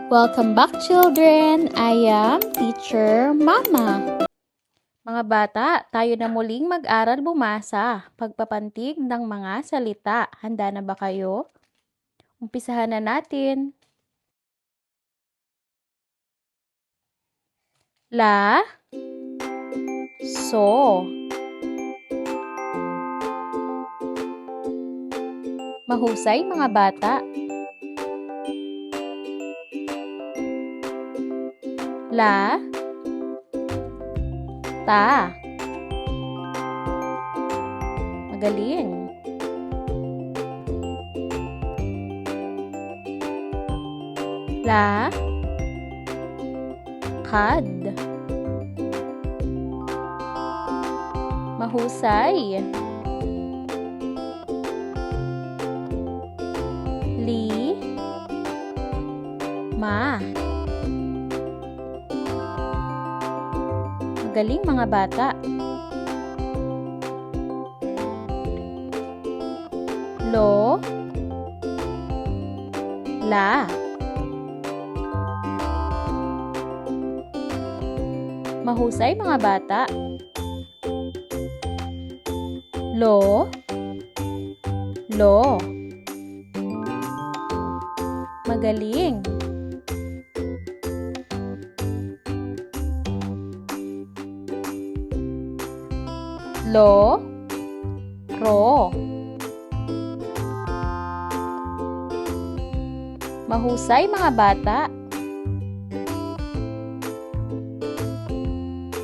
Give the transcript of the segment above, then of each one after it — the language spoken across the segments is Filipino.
Welcome back, children! I am Teacher Mama. Mga bata, tayo na muling mag-aral bumasa, pagpapantig ng mga salita. Handa na ba kayo? Umpisahan na natin. La, so. Mahusay mga bata. La, ta. Magaling. La, kad. Mahusay. Li, ma. Magaling mga bata. Lo, la. Mahusay mga bata. Lo, lo. Magaling. Lo, ro. Mahusay mga bata.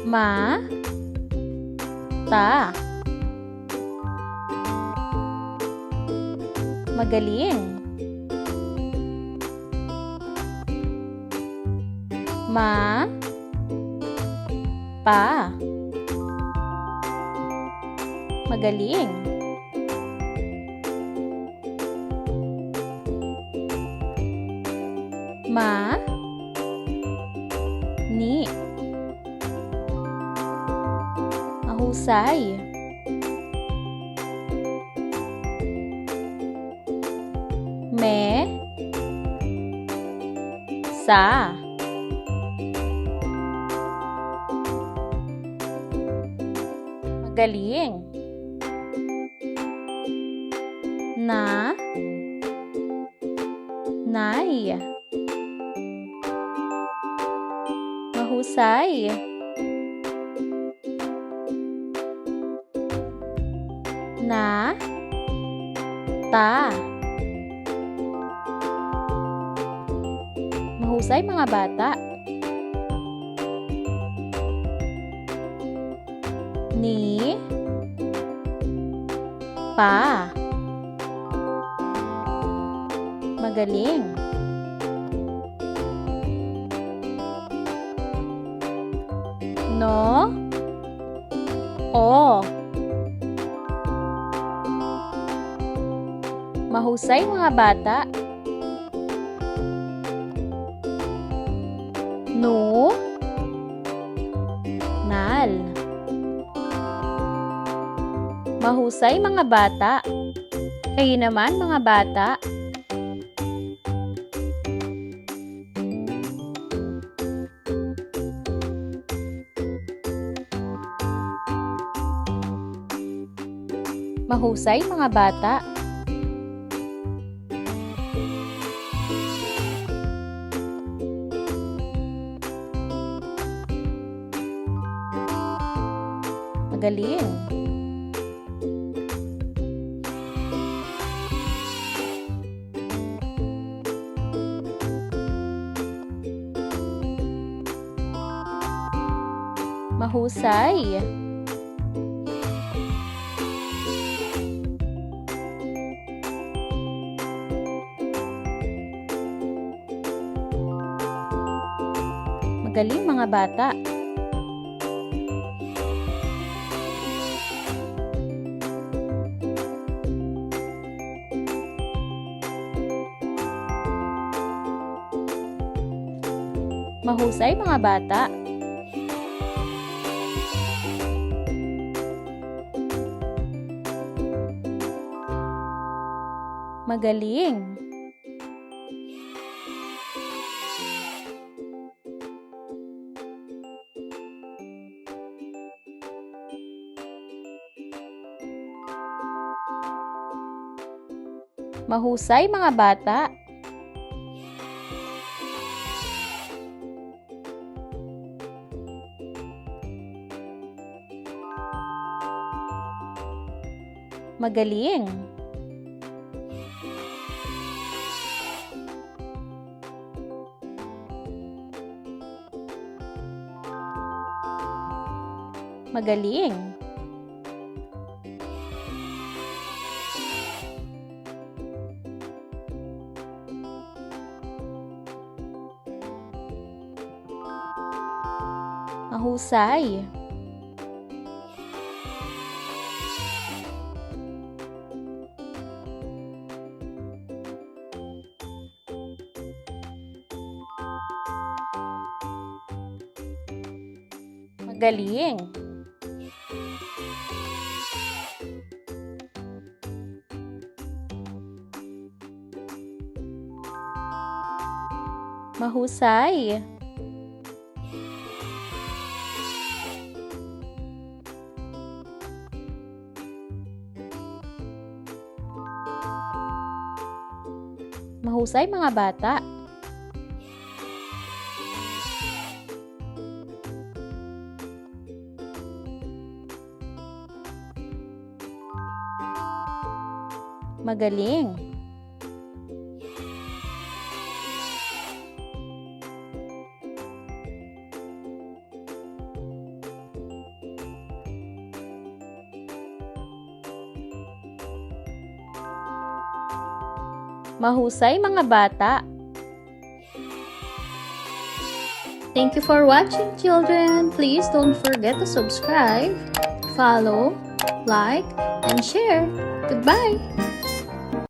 Ma, ta. Magaling. Ma, pa. Magaling. Ma, ni. Mahusay. Me, sa. Magaling. Na, nay. Mahusay. Na, ta. Mahusay mga bata. Ni, pa. Magaling. No, o. Mahusay mga bata. No, nal. Mahusay mga bata. Kayo naman mga bata. Mahusay mga bata. Magaling. Mahusay. Magaling mga bata. Mahusay mga bata. Magaling. Mahusay mga bata. Magaling. Magaling. Mahusay. Magaling. Mahusay. Mahusay mga bata. Magaling. Mahusay mga bata. Thank you for watching, children. Please don't forget to subscribe, follow, like, and share. Goodbye.